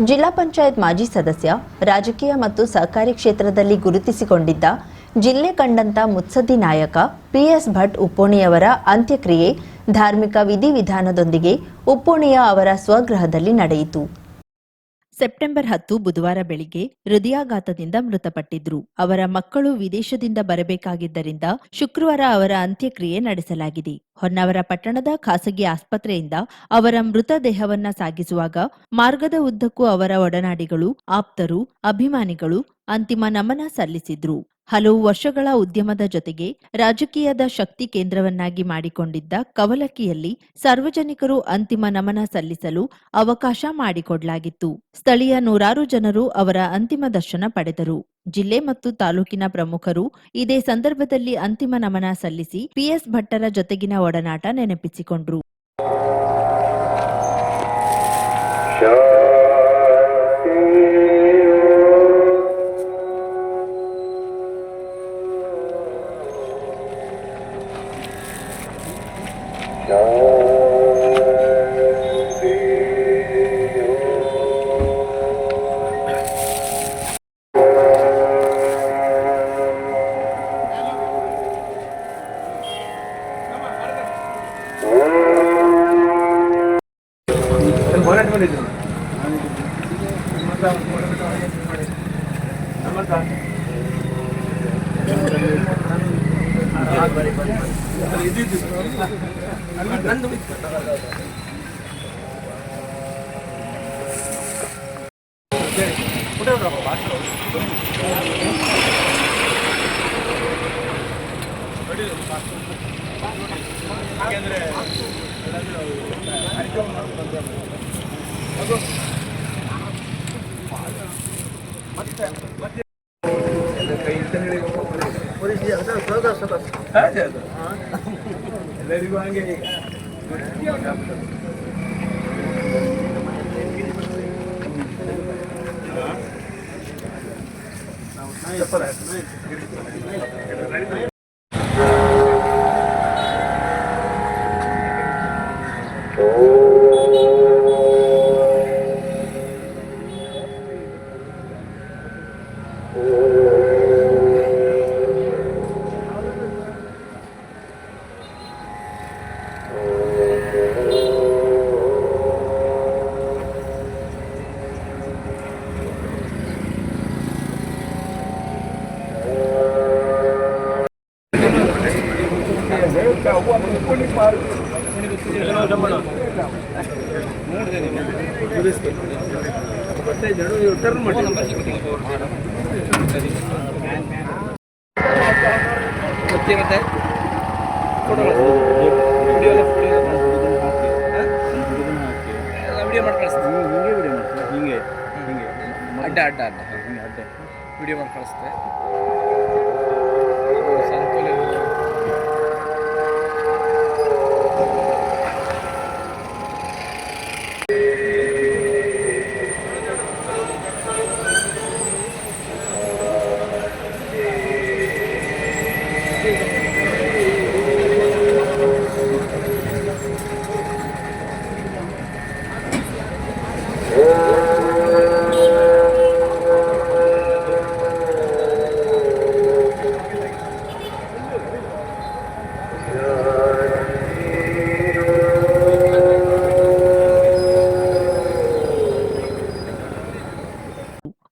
ಜಿಲ್ಲಾ ಪಂಚಾಯತ್ ಮಾಜಿ ಸದಸ್ಯ, ರಾಜಕೀಯ ಮತ್ತು ಸಹಕಾರಿ ಕ್ಷೇತ್ರದಲ್ಲಿ ಗುರುತಿಸಿಕೊಂಡಿದ್ದ ಜಿಲ್ಲೆ ಕಂಡಂತ ಮುತ್ಸದ್ದಿ ನಾಯಕ PS ಭಟ್ ಉಪ್ಪೋಣಿಯವರ ಅಂತ್ಯಕ್ರಿಯೆ ಧಾರ್ಮಿಕ ವಿಧಿವಿಧಾನದೊಂದಿಗೆ ಉಪ್ಪೋಣಿಯ ಅವರ ಸ್ವಗೃಹದಲ್ಲಿ ನಡೆಯಿತು. ಸೆಪ್ಟೆಂಬರ್ 10 ಬುಧವಾರ ಬೆಳಿಗ್ಗೆ ಹೃದಯಾಘಾತದಿಂದ ಮೃತಪಟ್ಟಿದ್ರು. ಅವರ ಮಕ್ಕಳು ವಿದೇಶದಿಂದ ಬರಬೇಕಾಗಿದ್ದರಿಂದ ಶುಕ್ರವಾರ ಅವರ ಅಂತ್ಯಕ್ರಿಯೆ ನಡೆಸಲಾಗಿದೆ. ಹೊನ್ನಾವರ ಪಟ್ಟಣದ ಖಾಸಗಿ ಆಸ್ಪತ್ರೆಯಿಂದ ಅವರ ಮೃತದೇಹವನ್ನ ಸಾಗಿಸುವಾಗ ಮಾರ್ಗದ ಉದ್ದಕ್ಕೂ ಅವರ ಒಡನಾಡಿಗಳು, ಆಪ್ತರು, ಅಭಿಮಾನಿಗಳು ಅಂತಿಮ ನಮನ ಸಲ್ಲಿಸಿದ್ರು. ಹಲವು ವರ್ಷಗಳ ಉದ್ಯಮದ ಜೊತೆಗೆ ರಾಜಕೀಯದ ಶಕ್ತಿ ಕೇಂದ್ರವನ್ನಾಗಿ ಮಾಡಿಕೊಂಡಿದ್ದ ಕವಲಕ್ಕಿಯಲ್ಲಿ ಸಾರ್ವಜನಿಕರು ಅಂತಿಮ ನಮನ ಸಲ್ಲಿಸಲು ಅವಕಾಶ ಮಾಡಿಕೊಡಲಾಗಿತ್ತು. ಸ್ಥಳೀಯ ನೂರಾರು ಜನರು ಅವರ ಅಂತಿಮ ದರ್ಶನ ಪಡೆದರು. ಜಿಲ್ಲೆ ಮತ್ತು ತಾಲೂಕಿನ ಪ್ರಮುಖರು ಇದೇ ಸಂದರ್ಭದಲ್ಲಿ ಅಂತಿಮ ನಮನ ಸಲ್ಲಿಸಿ PS ಭಟ್ಟರ ಜೊತೆಗಿನ ಒಡನಾಟ ನೆನಪಿಸಿಕೊಂಡ್ರು. ಎಲ್ಲರಿಗೂ ಹಾಗೆ ವಿಡಿಯೋ ಮಾಡಿ ಕಳಿಸ್ತೆ.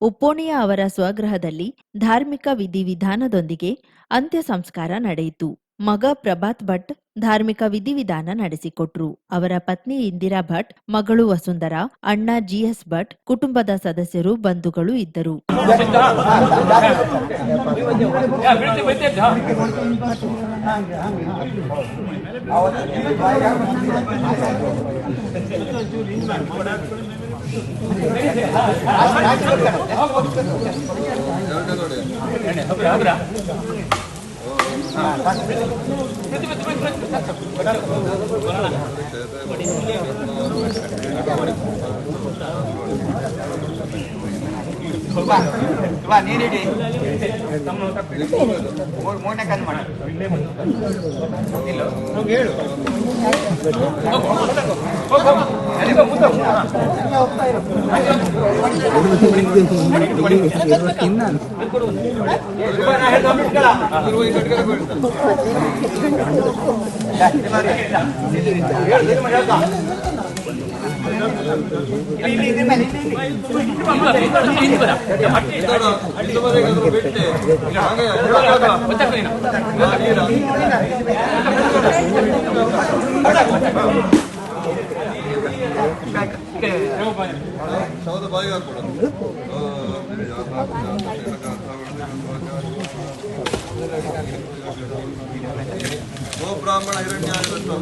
ಉಪ್ಪೋಣಿಯ ಅವರ ಸ್ವಗೃಹದಲ್ಲಿ ಧಾರ್ಮಿಕ ವಿಧಿವಿಧಾನದೊಂದಿಗೆ ಅಂತ್ಯ ಸಂಸ್ಕಾರ ನಡೆಯಿತು. ಮಗ ಪ್ರಭಾತ್ ಭಟ್ ಧಾರ್ಮಿಕ ವಿಧಿವಿಧಾನ ನಡೆಸಿಕೊಟ್ರು. ಅವರ ಪತ್ನಿ ಇಂದಿರಾ ಭಟ್, ಮಗಳು ವಸುಂಧರಾ, ಅಣ್ಣ GS ಭಟ್, ಕುಟುಂಬದ ಸದಸ್ಯರು, ಬಂಧುಗಳು ಇದ್ದರು. ನೀರಿಡಿ ಮೂರನೇ ಕಣ್ಣು ಮಾಡಿ ಹೇಳು ಬ್ರಾಹ್ಮಣ ಹಿರಣ್ಯ ಅದೊಂದು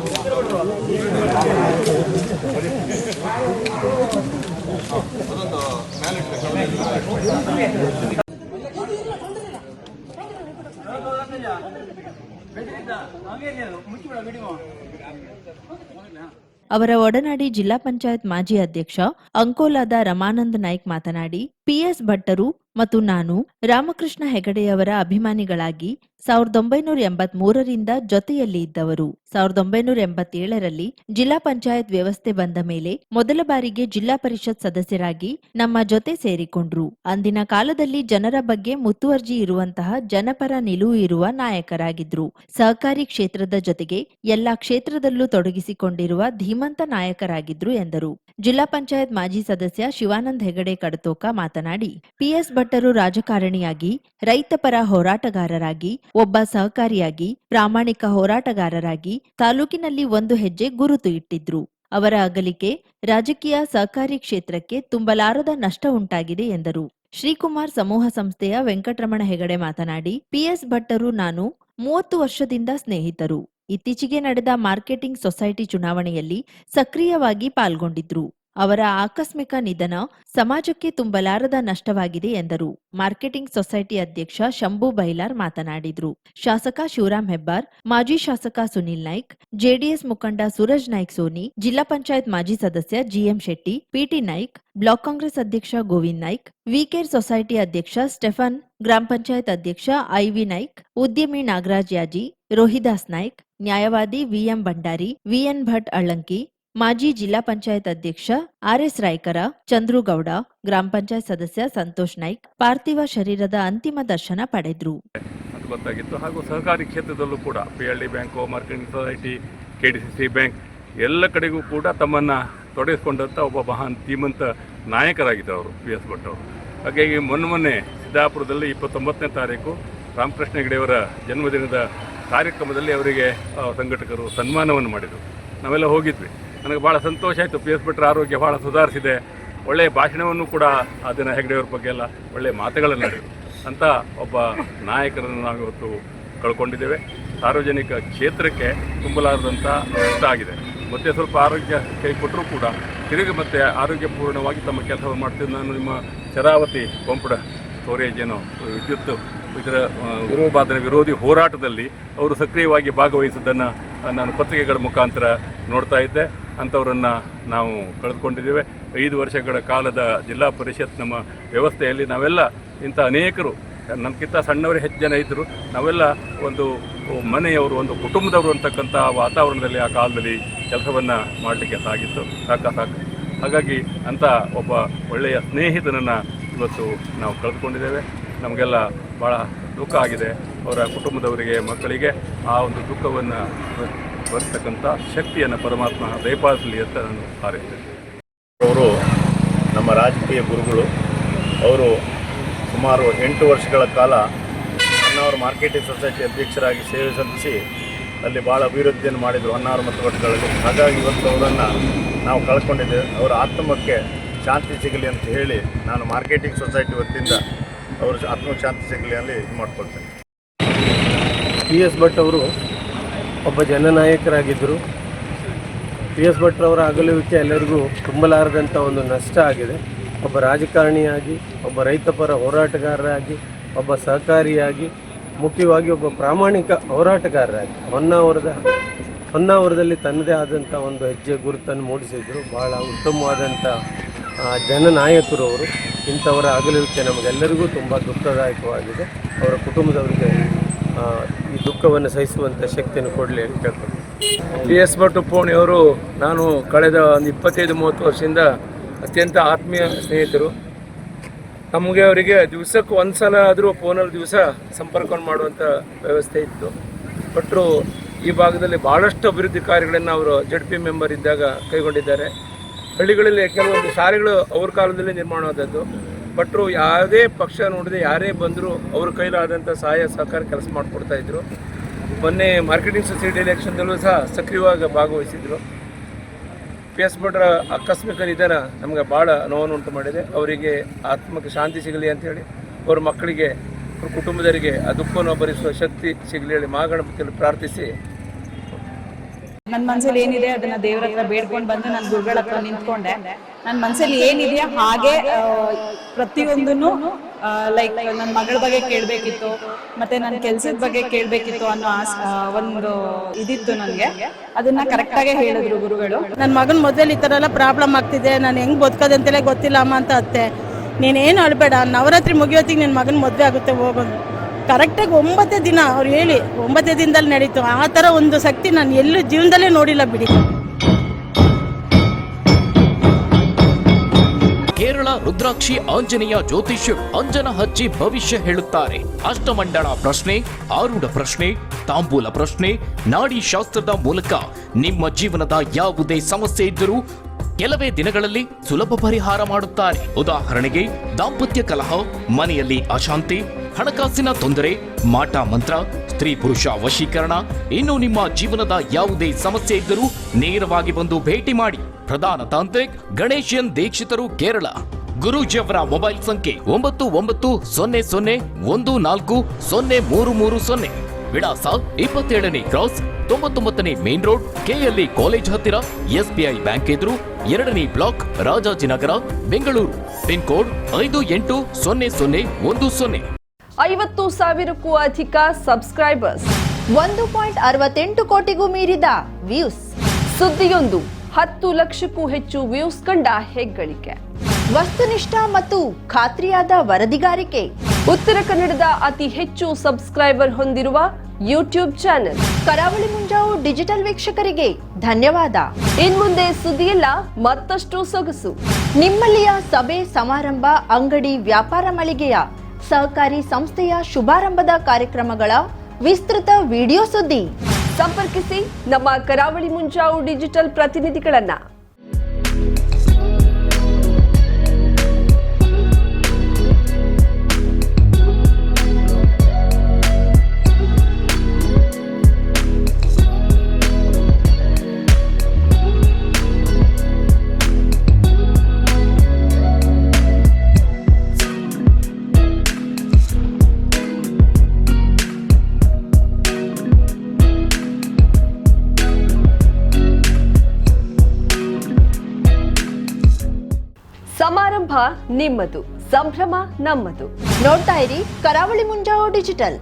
ಅವರ ಒಡನಾಡಿ ಜಿಲ್ಲಾ ಪಂಚಾಯತ್ ಮಾಜಿ ಅಧ್ಯಕ್ಷ ಅಂಕೋಲಾದ ರಮಾನಂದ್ ನಾಯ್ಕ್ ಮಾತನಾಡಿ, ಪಿಎಸ್ ಭಟ್ಟರು ಮತ್ತು ನಾನು ರಾಮಕೃಷ್ಣ ಹೆಗಡೆಯವರ ಅಭಿಮಾನಿಗಳಾಗಿ 1983ರಿಂದ ಜೊತೆಯಲ್ಲಿ ಇದ್ದವರು. 1987ರಲ್ಲಿ ಜಿಲ್ಲಾ ಪಂಚಾಯತ್ ವ್ಯವಸ್ಥೆ ಬಂದ ಮೇಲೆ ಮೊದಲ ಬಾರಿಗೆ ಜಿಲ್ಲಾ ಪರಿಷತ್ ಸದಸ್ಯರಾಗಿ ನಮ್ಮ ಜೊತೆ ಸೇರಿಕೊಂಡ್ರು. ಅಂದಿನ ಕಾಲದಲ್ಲಿ ಜನರ ಬಗ್ಗೆ ಮುತುವರ್ಜಿ ಇರುವಂತಹ ಜನಪರ ನಿಲುವು ಇರುವ ನಾಯಕರಾಗಿದ್ರು. ಸಹಕಾರಿ ಕ್ಷೇತ್ರದ ಜೊತೆಗೆ ಎಲ್ಲಾ ಕ್ಷೇತ್ರದಲ್ಲೂ ತೊಡಗಿಸಿಕೊಂಡಿರುವ ಧೀಮಂತ ನಾಯಕರಾಗಿದ್ರು ಎಂದರು. ಜಿಲ್ಲಾ ಪಂಚಾಯತ್ ಮಾಜಿ ಸದಸ್ಯ ಶಿವಾನಂದ್ ಹೆಗಡೆ ಕಡತೋಕ ಮಾತನಾಡಿ, ಪಿಎಸ್ ಭಟ್ಟರು ರಾಜಕಾರಣಿಯಾಗಿ, ರೈತಪರ ಹೋರಾಟಗಾರರಾಗಿ, ಒಬ್ಬ ಸಹಕಾರಿಯಾಗಿ, ಪ್ರಾಮಾಣಿಕ ಹೋರಾಟಗಾರರಾಗಿ ತಾಲೂಕಿನಲ್ಲಿ ಒಂದು ಹೆಜ್ಜೆ ಗುರುತು ಇಟ್ಟಿದ್ರು. ಅವರ ಅಗಲಿಕೆ ರಾಜಕೀಯ ಸಹಕಾರಿ ಕ್ಷೇತ್ರಕ್ಕೆ ತುಂಬಲಾರದ ನಷ್ಟ ಉಂಟಾಗಿದೆ ಎಂದರು. ಶ್ರೀಕುಮಾರ್ ಸಮೂಹ ಸಂಸ್ಥೆಯ ವೆಂಕಟರಮಣ ಹೆಗಡೆ ಮಾತನಾಡಿ, ಪಿಎಸ್ ಭಟ್ಟರು ನಾನು 30 ವರ್ಷದಿಂದ ಸ್ನೇಹಿತರು. ಇತ್ತೀಚೆಗೆ ನಡೆದ ಮಾರ್ಕೆಟಿಂಗ್ ಸೊಸೈಟಿ ಚುನಾವಣೆಯಲ್ಲಿ ಸಕ್ರಿಯವಾಗಿ ಪಾಲ್ಗೊಂಡಿದ್ರು. ಅವರ ಆಕಸ್ಮಿಕ ನಿಧನ ಸಮಾಜಕ್ಕೆ ತುಂಬಲಾರದ ನಷ್ಟವಾಗಿದೆ ಎಂದರು. ಮಾರ್ಕೆಟಿಂಗ್ ಸೊಸೈಟಿ ಅಧ್ಯಕ್ಷ ಶಂಭು ಬೈಲಾರ್ ಮಾತನಾಡಿದ್ರು. ಶಾಸಕ ಶಿವರಾಮ್ ಹೆಬ್ಬಾರ್, ಮಾಜಿ ಶಾಸಕ ಸುನಿಲ್ ನಾಯ್ಕ್, ಜೆಡಿಎಸ್ ಮುಖಂಡ ಸೂರಜ್ ನಾಯ್ಕ್ ಸೋನಿ, ಜಿಲ್ಲಾ ಪಂಚಾಯತ್ ಮಾಜಿ ಸದಸ್ಯ GM Shetty, PT Naik, block Congress ಅಧ್ಯಕ್ಷ ಗೋವಿಂದ್ ನಾಯ್ಕ್, ವಿಕೇರ್ ಸೊಸೈಟಿ ಅಧ್ಯಕ್ಷ ಸ್ಟೆಫನ್, ಗ್ರಾಮ ಪಂಚಾಯತ್ ಅಧ್ಯಕ್ಷ ಐವಿ ನಾಯ್ಕ್, ಉದ್ಯಮಿ ನಾಗರಾಜ್ ಯಾಜಿ, ರೋಹಿದಾಸ್ ನಾಯ್ಕ್, ನ್ಯಾಯವಾದಿ ವಿಎಂ ಭಂಡಾರಿ, ವಿಎನ್ ಭಟ್ ಅಳ್ಳಂಕಿ, ಮಾಜಿ ಜಿಲ್ಲಾ ಪಂಚಾಯತ್ ಅಧ್ಯಕ್ಷ ಆರ್ಎಸ್ ರಾಯ್ಕರ, ಚಂದ್ರುಗೌಡ, ಗ್ರಾಮ ಪಂಚಾಯತ್ ಸದಸ್ಯ ಸಂತೋಷ್ ನಾಯ್ಕ್ ಪಾರ್ಥಿವ ಶರೀರದ ಅಂತಿಮ ದರ್ಶನ ಪಡೆದ್ರು. ಗೊತ್ತಾಗಿತ್ತು. ಹಾಗೂ ಸಹಕಾರಿ ಕ್ಷೇತ್ರದಲ್ಲೂ ಕೂಡ PLD bank, marketing society, KDCC bank ಎಲ್ಲ ಕಡೆಗೂ ಕೂಡ ತಮ್ಮನ್ನು ತೊಡಗಿಸಿಕೊಂಡಂಥ ಒಬ್ಬ ಮಹಾನ್ ಧೀಮಂತ ನಾಯಕರಾಗಿದ್ದವರು PS ಭಟ್ ಅವರು. ಹಾಗಾಗಿ ಮೊನ್ನೆ ಸಿದ್ದಾಪುರದಲ್ಲಿ 29ನೇ ತಾರೀಕು ರಾಮಕೃಷ್ಣ ಹೆಗಡೆಯವರ ಜನ್ಮದಿನದ ಕಾರ್ಯಕ್ರಮದಲ್ಲಿ ಅವರಿಗೆ ಸಂಘಟಕರು ಸನ್ಮಾನವನ್ನು ಮಾಡಿದರು. ನಾವೆಲ್ಲ ಹೋಗಿದ್ವಿ. ನನಗೆ ಭಾಳ ಸಂತೋಷ ಆಯಿತು. PS ಭಟ್ರ ಆರೋಗ್ಯ ಭಾಳ ಸುಧಾರಿಸಿದೆ. ಒಳ್ಳೆಯ ಭಾಷಣವನ್ನು ಕೂಡ ಆ ದಿನ ಹೆಗಡೆಯವ್ರ ಬಗ್ಗೆ ಎಲ್ಲ ಒಳ್ಳೆಯ ಮಾತುಗಳನ್ನು ನಡೆದರು. ಅಂಥ ಒಬ್ಬ ನಾಯಕರನ್ನು ನಾವು ಇವತ್ತು ಕಳ್ಕೊಂಡಿದ್ದೇವೆ. ಸಾರ್ವಜನಿಕ ಕ್ಷೇತ್ರಕ್ಕೆ ತುಂಬಲಾರದಂಥ ನಷ್ಟ ಆಗಿದೆ. ಮತ್ತೆ ಸ್ವಲ್ಪ ಆರೋಗ್ಯ ಕೈ ಕೊಟ್ಟರೂ ಕೂಡ ತಿರುಗಿ ಮತ್ತೆ ಆರೋಗ್ಯಪೂರ್ಣವಾಗಿ ತಮ್ಮ ಕೆಲಸವನ್ನು ಮಾಡ್ತಿದ್ದು ನಾನು ನಿಮ್ಮ ಶರಾವತಿ ಪಂಪಡ ಸ್ಟೋರೇಜ್ ಏನೋ ವಿದ್ಯುತ್ ಇದರ ಉತ್ಪಾದನೆ ವಿರೋಧಿ ಹೋರಾಟದಲ್ಲಿ ಅವರು ಸಕ್ರಿಯವಾಗಿ ಭಾಗವಹಿಸಿದ್ದನ್ನು ನಾನು ಪತ್ರಿಕೆಗಳ ಮುಖಾಂತರ ನೋಡ್ತಾ ಇದ್ದೆ. ಅಂಥವರನ್ನು ನಾವು ಕಳೆದುಕೊಂಡಿದ್ದೇವೆ. 5 ವರ್ಷಗಳ ಕಾಲದ ಜಿಲ್ಲಾ ಪರಿಷತ್ ನಮ್ಮ ವ್ಯವಸ್ಥೆಯಲ್ಲಿ ನಾವೆಲ್ಲ ಇಂಥ ಅನೇಕರು, ನಮಗಿಂತ ಸಣ್ಣವರೇ ಹೆಚ್ಚು ಜನ ಇದ್ದರು. ನಾವೆಲ್ಲ ಒಂದು ಮನೆಯವರು, ಒಂದು ಕುಟುಂಬದವರು ಅಂತಕ್ಕಂಥ ವಾತಾವರಣದಲ್ಲಿ ಆ ಕಾಲದಲ್ಲಿ ಕೆಲಸವನ್ನು ಮಾಡಲಿಕ್ಕೆ ಸಾಕು. ಹಾಗಾಗಿ ಅಂಥ ಒಬ್ಬ ಒಳ್ಳೆಯ ಸ್ನೇಹಿತನನ್ನು ಇವತ್ತು ನಾವು ಕಳೆದುಕೊಂಡಿದ್ದೇವೆ. ನಮಗೆಲ್ಲ ಭಾಳ ದುಃಖ ಆಗಿದೆ. ಅವರ ಕುಟುಂಬದವರಿಗೆ, ಮಕ್ಕಳಿಗೆ ಆ ಒಂದು ದುಃಖವನ್ನು ಬರ್ತಕ್ಕಂಥ ಶಕ್ತಿಯನ್ನು ಪರಮಾತ್ಮ ದಯಪಾಲಿಸಲಿ ಅಂತ ನಾನು ಹಾರೈಸ್ತೇನೆ. ಅವರು ನಮ್ಮ ರಾಜಕೀಯ ಗುರುಗಳು. ಅವರು ಸುಮಾರು 8 ವರ್ಷಗಳ ಕಾಲ ಹೊನ್ನಾವರ ಮಾರ್ಕೆಟಿಂಗ್ ಸೊಸೈಟಿ ಅಧ್ಯಕ್ಷರಾಗಿ ಸೇವೆ ಸಲ್ಲಿಸಿ ಅಲ್ಲಿ ಭಾಳ ಅಭಿವೃದ್ಧಿಯನ್ನು ಮಾಡಿದರು ಹೊನ್ನಾವರ ಮತಗಟ್ಟೆಗಳಲ್ಲಿ. ಹಾಗಾಗಿ ಇವತ್ತು ಅವರನ್ನು ನಾವು ಕಳ್ಕೊಂಡಿದ್ದೇವೆ. ಅವರ ಆತ್ಮಕ್ಕೆ ಶಾಂತಿ ಸಿಗಲಿ ಅಂತ ಹೇಳಿ ನಾನು ಮಾರ್ಕೆಟಿಂಗ್ ಸೊಸೈಟಿ ವತಿಯಿಂದ ಅವರ ಆತ್ಮಕ್ಕೆ ಶಾಂತಿ ಸಿಗಲಿ ಅಲ್ಲಿ ಇದು ಮಾಡ್ಕೊಳ್ತೇನೆ. PS ಭಟ್ ಅವರು ಒಬ್ಬ ಜನನಾಯಕರಾಗಿದ್ದರು. PS ಭಟ್ರವರ ಅಗಲುವಿಕೆ ಎಲ್ಲರಿಗೂ ತುಂಬಲಾರದಂಥ ಒಂದು ನಷ್ಟ ಆಗಿದೆ. ಒಬ್ಬ ರಾಜಕಾರಣಿಯಾಗಿ, ಒಬ್ಬ ರೈತಪರ ಹೋರಾಟಗಾರರಾಗಿ, ಒಬ್ಬ ಸಹಕಾರಿಯಾಗಿ, ಮುಖ್ಯವಾಗಿ ಒಬ್ಬ ಪ್ರಾಮಾಣಿಕ ಹೋರಾಟಗಾರರಾಗಿ ಹೊನ್ನಾವರದಲ್ಲಿ ತನ್ನದೇ ಆದಂಥ ಒಂದು ಹೆಜ್ಜೆ ಗುರುತನ್ನು ಮೂಡಿಸಿದ್ರು. ಭಾಳ ಉತ್ತಮವಾದಂಥ ಜನನಾಯಕರು ಅವರು. ಇಂಥವರ ಅಗಲುವಿಕೆ ನಮಗೆಲ್ಲರಿಗೂ ತುಂಬ ದುಃಖದಾಯಕವಾಗಿದೆ. ಅವರ ಕುಟುಂಬದವರಿಗೆ ಈ ದುಃಖವನ್ನು ಸಹಿಸುವಂಥ ಶಕ್ತಿಯನ್ನು ಕೊಡಲಿ ಅಂತ ಕೇಳ್ತೀನಿ. PS ಭಟ್ ಉಪ್ಪೋಣಿಯವರು ನಾನು ಕಳೆದ ಒಂದು 25-30 ವರ್ಷದಿಂದ ಅತ್ಯಂತ ಆತ್ಮೀಯ ಸ್ನೇಹಿತರು. ನಮಗೆ ಅವರಿಗೆ ದಿವಸಕ್ಕೆ ಒಂದು ಸಲ ಆದರೂ ಫೋನಲ್ಲಿ ದಿವಸ ಸಂಪರ್ಕ ಮಾಡುವಂಥ ವ್ಯವಸ್ಥೆ ಇತ್ತು. ಭಟ್ರು ಈ ಭಾಗದಲ್ಲಿ ಭಾಳಷ್ಟು ಅಭಿವೃದ್ಧಿ ಕಾರ್ಯಗಳನ್ನು ಅವರು ZP ಮೆಂಬರ್ ಇದ್ದಾಗ ಕೈಗೊಂಡಿದ್ದಾರೆ. ಹಳ್ಳಿಗಳಲ್ಲಿ ಕೆಲವೊಂದು ಶಾಲೆಗಳು ಅವ್ರ ಕಾಲದಲ್ಲಿ ನಿರ್ಮಾಣವಾದದ್ದು. ಭಟ್ರು ಯಾವುದೇ ಪಕ್ಷ ನೋಡದೆ ಯಾರೇ ಬಂದರೂ ಅವ್ರ ಕೈಲಾದಂಥ ಸಹಾಯ ಸಹಕಾರ ಕೆಲಸ ಮಾಡಿಕೊಡ್ತಾಯಿದ್ರು. ಮೊನ್ನೆ ಮಾರ್ಕೆಟಿಂಗ್ ಸೊಸೈಟಿ ಎಲೆಕ್ಷನ್ದಲ್ಲೂ ಸಹ ಸಕ್ರಿಯವಾಗಿ ಭಾಗವಹಿಸಿದರು. PS ಭಟ್ರ ಆಕಸ್ಮಿಕ ನಿಧನ ನಮಗೆ ಭಾಳ ನೋವನ್ನುಂಟು ಮಾಡಿದೆ. ಅವರಿಗೆ ಆತ್ಮಕ್ಕೆ ಶಾಂತಿ ಸಿಗಲಿ ಅಂಥೇಳಿ, ಅವ್ರ ಮಕ್ಕಳಿಗೆ, ಅವ್ರ ಕುಟುಂಬದವರಿಗೆ ಆ ದುಃಖವನ್ನು ಭರಿಸುವ ಶಕ್ತಿ ಸಿಗಲಿ ಹೇಳಿ ಮಹಾಗಣಪತಿಯಲ್ಲಿ ಪ್ರಾರ್ಥಿಸಿ, ನನ್ನ ಮನಸ್ಸಲ್ಲಿ ಏನಿದೆ ಅದನ್ನ ದೇವ್ರ ಹತ್ರ ಬೇಡ್ಕೊಂಡು ಬಂದು ನಾನು ಗುರುಗಳ ಹತ್ರ ನಿಂತ್ಕೊಂಡೆ. ನನ್ನ ಮನಸ್ಸಲ್ಲಿ ಏನಿದೆಯೋ ಹಾಗೆ ಪ್ರತಿಯೊಂದನ್ನು ಲೈಕ್ ನನ್ನ ಮಗಳ ಬಗ್ಗೆ ಕೇಳಬೇಕಿತ್ತು, ಮತ್ತೆ ನನ್ನ ಕೆಲಸದ ಬಗ್ಗೆ ಕೇಳಬೇಕಿತ್ತು ಅನ್ನೋ ಒಂದು ಇದಿತ್ತು ನನಗೆ. ಅದನ್ನ ಕರೆಕ್ಟಾಗೆ ಹೇಳಿದ್ರು ಗುರುಗಳು. ನನ್ನ ಮಗನ ಮೊದಲು ಈ ಥರ ಎಲ್ಲ ಪ್ರಾಬ್ಲಮ್ ಆಗ್ತಿದೆ, ನಾನು ಹೆಂಗೆ ಬದುಕೋದಂತೆಲ್ಲ ಗೊತ್ತಿಲ್ಲ ಅಮ್ಮ ಅಂತ ಅತ್ತೆ. ನೀನೇನು ಅಳಬೇಡ, ನವರಾತ್ರಿ ಮುಗಿಯೋತ್ತಿಗೆ ನಿನ್ನ ಮಗನ ಮದುವೆ ಆಗುತ್ತೆ ಹೋಗೋದು. ಕರೆಕ್ಟಾಗಿ 9 ದಿನ ಅವ್ರು ಹೇಳಿ 9 ದಿನದಲ್ಲಿ ನಡೀತು. ಆ ಥರ ಒಂದು ಶಕ್ತಿ ನಾನು ಎಲ್ಲೂ ಜೀವನದಲ್ಲೇ ನೋಡಿಲ್ಲ ಬಿಡಿ. ಕೇರಳ ರುದ್ರಾಕ್ಷಿ ಆಂಜನೇಯ ಜ್ಯೋತಿಷ್ಯರು ಅಂಜನ ಹಚ್ಚಿ ಭವಿಷ್ಯ ಹೇಳುತ್ತಾರೆ. ಅಷ್ಟಮಂಡಳ ಪ್ರಶ್ನೆ, ಆರೂಢ ಪ್ರಶ್ನೆ, ತಾಂಬೂಲ ಪ್ರಶ್ನೆ, ನಾಡಿ ಶಾಸ್ತ್ರದ ಮೂಲಕ ನಿಮ್ಮ ಜೀವನದ ಯಾವುದೇ ಸಮಸ್ಯೆ ಇದ್ದರೂ ಕೆಲವೇ ದಿನಗಳಲ್ಲಿ ಸುಲಭ ಪರಿಹಾರ ಮಾಡುತ್ತಾರೆ. ಉದಾಹರಣೆಗೆ ದಾಂಪತ್ಯ ಕಲಹ, ಮನೆಯಲ್ಲಿ ಅಶಾಂತಿ, ಹಣಕಾಸಿನ ತೊಂದರೆ, ಮಾಟ ಮಂತ್ರ, ಸ್ತ್ರೀ ಪುರುಷ ವಶೀಕರಣ, ಇನ್ನು ನಿಮ್ಮ ಜೀವನದ ಯಾವುದೇ ಸಮಸ್ಯೆ ಇದ್ದರೂ ನೇರವಾಗಿ ಬಂದು ಭೇಟಿ ಮಾಡಿ. ಪ್ರಧಾನ ತಾಂತ್ರಿಕ್ ಗಣೇಶನ್ ದೀಕ್ಷಿತರು, ಕೇರಳ. ಗುರೂಜಿಯವರ ಮೊಬೈಲ್ ಸಂಖ್ಯೆ 991401403330. ವಿಳಾಸ 27ನೇ ಕ್ರಾಸ್, 99ನೇ ಮೇನ್ ರೋಡ್, KLE ಕಾಲೇಜ್ ಹತ್ತಿರ, SBI ಬ್ಯಾಂಕ್ ಎದುರು, 2ನೇ block, Rajajinagar, Bengaluru. Pin code 580010. 50,000ಕ್ಕೂ ಅಧಿಕ ಸಬ್ಸ್ಕ್ರೈಬರ್ಸ್, 1.68 ಕೋಟಿಗೂ ಮೀರಿದ ವ್ಯೂಸ್, ಸುದ್ದಿಯೊಂದು 10 ಲಕ್ಷಕ್ಕೂ ಹೆಚ್ಚು ವ್ಯೂಸ್ ಕಂಡ ಹೆಗ್ಗಳಿಕೆ, ವಸ್ತುನಿಷ್ಠ ಮತ್ತು ಖಾತ್ರಿಯಾದ ವರದಿಗಾರಿಕೆ, ಉತ್ತರ ಕನ್ನಡದ ಅತಿ ಹೆಚ್ಚು ಸಬ್ಸ್ಕ್ರೈಬರ್ ಹೊಂದಿರುವ ಯೂಟ್ಯೂಬ್ ಚಾನೆಲ್. ಕರಾವಳಿ ಮುಂಜಾವು ಡಿಜಿಟಲ್ ವೀಕ್ಷಕರಿಗೆ ಧನ್ಯವಾದ. ಇನ್ಮುಂದೆ ಸುದ್ದಿಯೆಲ್ಲ ಮತ್ತಷ್ಟು ಸೊಗಸು. ನಿಮ್ಮಲ್ಲಿಯ ಸಭೆ ಸಮಾರಂಭ, ಅಂಗಡಿ ವ್ಯಾಪಾರ ಮಳಿಗೆಯ, ಸಹಕಾರಿ ಸಂಸ್ಥೆಯ ಶುಭಾರಂಭದ ಕಾರ್ಯಕ್ರಮಗಳ ವಿಸ್ತೃತ ವಿಡಿಯೋ ಸುದ್ದಿ. ಸಂಪರ್ಕಿಸಿ ನಮ್ಮ ಕರಾವಳಿ ಮುಂಜಾವು ಡಿಜಿಟಲ್ ಪ್ರತಿನಿಧಿಗಳನ್ನ. ಸಮಾರಂಭ ನಿಮ್ಮದು, ಸಂಭ್ರಮ ನಮ್ಮದು. ನೋಡ್ತಾ ಇರಿ ಕರಾವಳಿ ಮುಂಜಾವು ಡಿಜಿಟಲ್.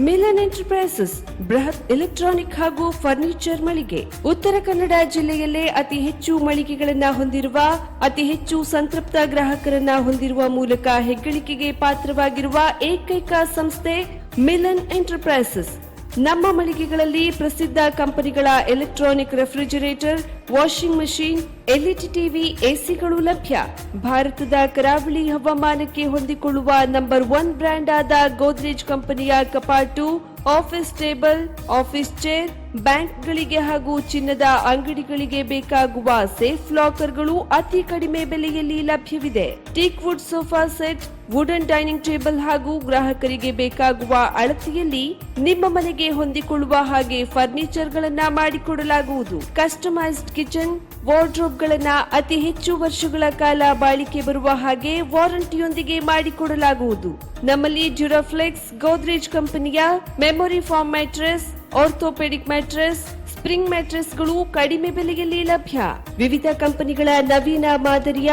ಮಿಲನ್ ಎಂಟರ್ಪ್ರೈಸಸ್ ಬೃಹತ್ ಎಲೆಕ್ಟ್ರಾನಿಕ್ ಹಾಗೂ ಫರ್ನಿಚರ್ ಮಳಿಗೆ. ಉತ್ತರ ಕನ್ನಡ ಜಿಲ್ಲೆಯಲ್ಲೇ ಅತಿ ಹೆಚ್ಚು ಮಳಿಗೆಗಳನ್ನ ಹೊಂದಿರುವ, ಅತಿ ಹೆಚ್ಚು ಸಂತೃಪ್ತ ಗ್ರಾಹಕರನ್ನ ಹೊಂದಿರುವ ಮೂಲಕ ಹೆಗ್ಗಳಿಕೆಗೆ ಪಾತ್ರವಾಗಿರುವ ಏಕೈಕ ಸಂಸ್ಥೆ ಮಿಲನ್ ಎಂಟರ್ಪ್ರೈಸಸ್. ನಮ್ಮ ಮಳಿಗೆಗಳಲ್ಲಿ ಪ್ರಸಿದ್ಧ ಕಂಪನಿಗಳ electronic refrigerator, washing machine, LED TV, ACಗಳು ಲಭ್ಯ. ಭಾರತದ ಕರಾವಳಿ ಹವಾಮಾನಕ್ಕೆ ಹೊಂದಿಕೊಳ್ಳುವ ನಂಬರ್ 1 ಬ್ರ್ಯಾಂಡ್ ಆದ ಗೋದ್ರೇಜ್ ಕಂಪನಿಯ ಕಪಾಟು, ಆಫೀಸ್ ಟೇಬಲ್, ಆಫೀಸ್ ಚೇರ್, ಬ್ಯಾಂಕ್ಗಳಿಗೆ ಹಾಗೂ ಚಿನ್ನದ ಅಂಗಡಿಗಳಿಗೆ ಬೇಕಾಗುವ ಸೇಫ್ ಲಾಕರ್ಗಳು ಅತಿ ಕಡಿಮೆ ಬೆಲೆಯಲ್ಲಿ ಲಭ್ಯವಿದೆ. Teak wood sofa set, wooden dining table ಹಾಗೂ ಗ್ರಾಹಕರಿಗೆ ಬೇಕಾಗುವ ಅಳತೆಯಲ್ಲಿ ನಿಮ್ಮ ಮನೆಗೆ ಹೊಂದಿಕೊಳ್ಳುವ ಹಾಗೆ ಫರ್ನಿಚರ್ ಗಳನ್ನ ಮಾಡಿಕೊಡಲಾಗುವುದು. ಕಸ್ಟಮೈಸ್ಡ್ ಕಿಚನ್, ವಾರ್ಡ್ರೋಬ್ ಗಳನ್ನ ಅತಿ ಹೆಚ್ಚು ವರ್ಷಗಳ ಕಾಲ ಬಾಳಿಕೆ ಬರುವ ಹಾಗೆ ವಾರಂಟಿಯೊಂದಿಗೆ ಮಾಡಿಕೊಡಲಾಗುವುದು. ನಮ್ಮಲ್ಲಿ ಡ್ಯೂರಾಫ್ಲೆಕ್ಸ್, ಗೋದ್ರೇಜ್ ಕಂಪನಿಯ memory foam mattress, orthopaedic mattress, spring ಮ್ಯಾಟ್ರೆಸ್ಗಳು ಕಡಿಮೆ ಬೆಲೆಯಲ್ಲಿ ಲಭ್ಯ. ವಿವಿಧ ಕಂಪನಿಗಳ ನವೀನ ಮಾದರಿಯ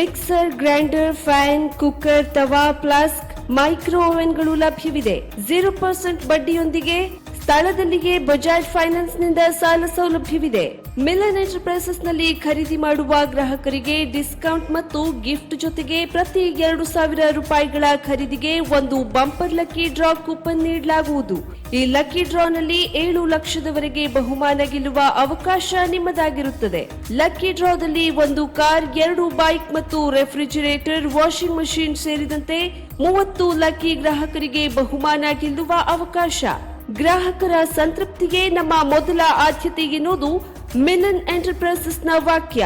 mixer, grinder, fan, cooker, tawa, flask, micro ಓವೆನ್ಗಳು ಲಭ್ಯವಿದೆ. 0% ಬಡ್ಡಿಯೊಂದಿಗೆ ಸ್ಥಳದಲ್ಲಿಯೇ ಬಜಾಜ್ ಫೈನಾನ್ಸ್ ನಿಂದ ಸಾಲ ಸೌಲಭ್ಯವಿದೆ. ಮಿಲನ್ ಎಂಟರ್ಪ್ರೈಸಸ್ ನಲ್ಲಿ ಖರೀದಿ ಮಾಡುವ ಗ್ರಾಹಕರಿಗೆ ಡಿಸ್ಕೌಂಟ್ ಮತ್ತು ಗಿಫ್ಟ್ ಜೊತೆಗೆ ಪ್ರತಿ 2,000 ರೂಪಾಯಿಗಳ ಖರೀದಿಗೆ ಒಂದು ಬಂಪರ್ ಲಕ್ಕಿ ಡ್ರಾ ಕೂಪನ್ ನೀಡಲಾಗುವುದು. ಈ ಲಕ್ಕಿ ಡ್ರಾನಲ್ಲಿ 7 ಲಕ್ಷದವರೆಗೆ ಬಹುಮಾನ ಗೆಲ್ಲುವ ಅವಕಾಶ ನಿಮ್ಮದಾಗಿರುತ್ತದೆ. ಲಕ್ಕಿ ಡ್ರಾದಲ್ಲಿ 1 ಕಾರ್, 2 ಬೈಕ್ ಮತ್ತು ರೆಫ್ರಿಜಿರೇಟರ್, ವಾಷಿಂಗ್ ಮಷಿನ್ ಸೇರಿದಂತೆ 30 ಲಕ್ಕಿ ಗ್ರಾಹಕರಿಗೆ ಬಹುಮಾನ ಗೆಲ್ಲುವ ಅವಕಾಶ. ಗ್ರಾಹಕರ ಸಂತೃಪ್ತಿಗೆ ನಮ್ಮ ಮೊದಲ ಆದ್ಯತೆ ಎನ್ನುವುದು ಮಿಲನ್ ಎಂಟರ್ಪ್ರೈಸಸ್ನ ವಾಕ್ಯ.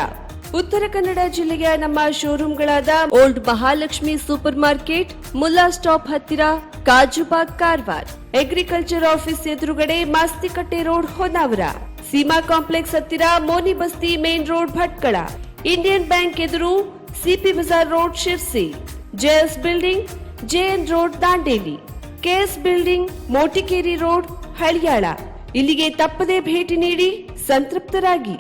ಉತ್ತರ ಕನ್ನಡ ಜಿಲ್ಲೆಯ ನಮ್ಮ ಶೋರೂಮ್ಗಳಾದ old Mahalakshmi super market, Mulla stop ಹತ್ತಿರ, ಕಾಜುಬಾಗ್ ಕಾರವಾರ, ಅಗ್ರಿಕಲ್ಚರ್ ಆಫೀಸ್ ಎದುರುಗಡೆ ಮಾಸ್ತಿಕಟ್ಟೆ ರೋಡ್ ಹೊನ್ನಾವರ, ಸೀಮಾ ಕಾಂಪ್ಲೆಕ್ಸ್ ಹತ್ತಿರ Moni Basti main road Bhatkal, Indian bank ಎದುರು CP Bazar road Sirsi, JS building JN road Dandeli, KS building Motikeri road Haliyal. ಇಲ್ಲಿಗೆ ತಪ್ಪದೇ ಭೇಟಿ ನೀಡಿ ಸಂತೃಪ್ತರಾಗಿ.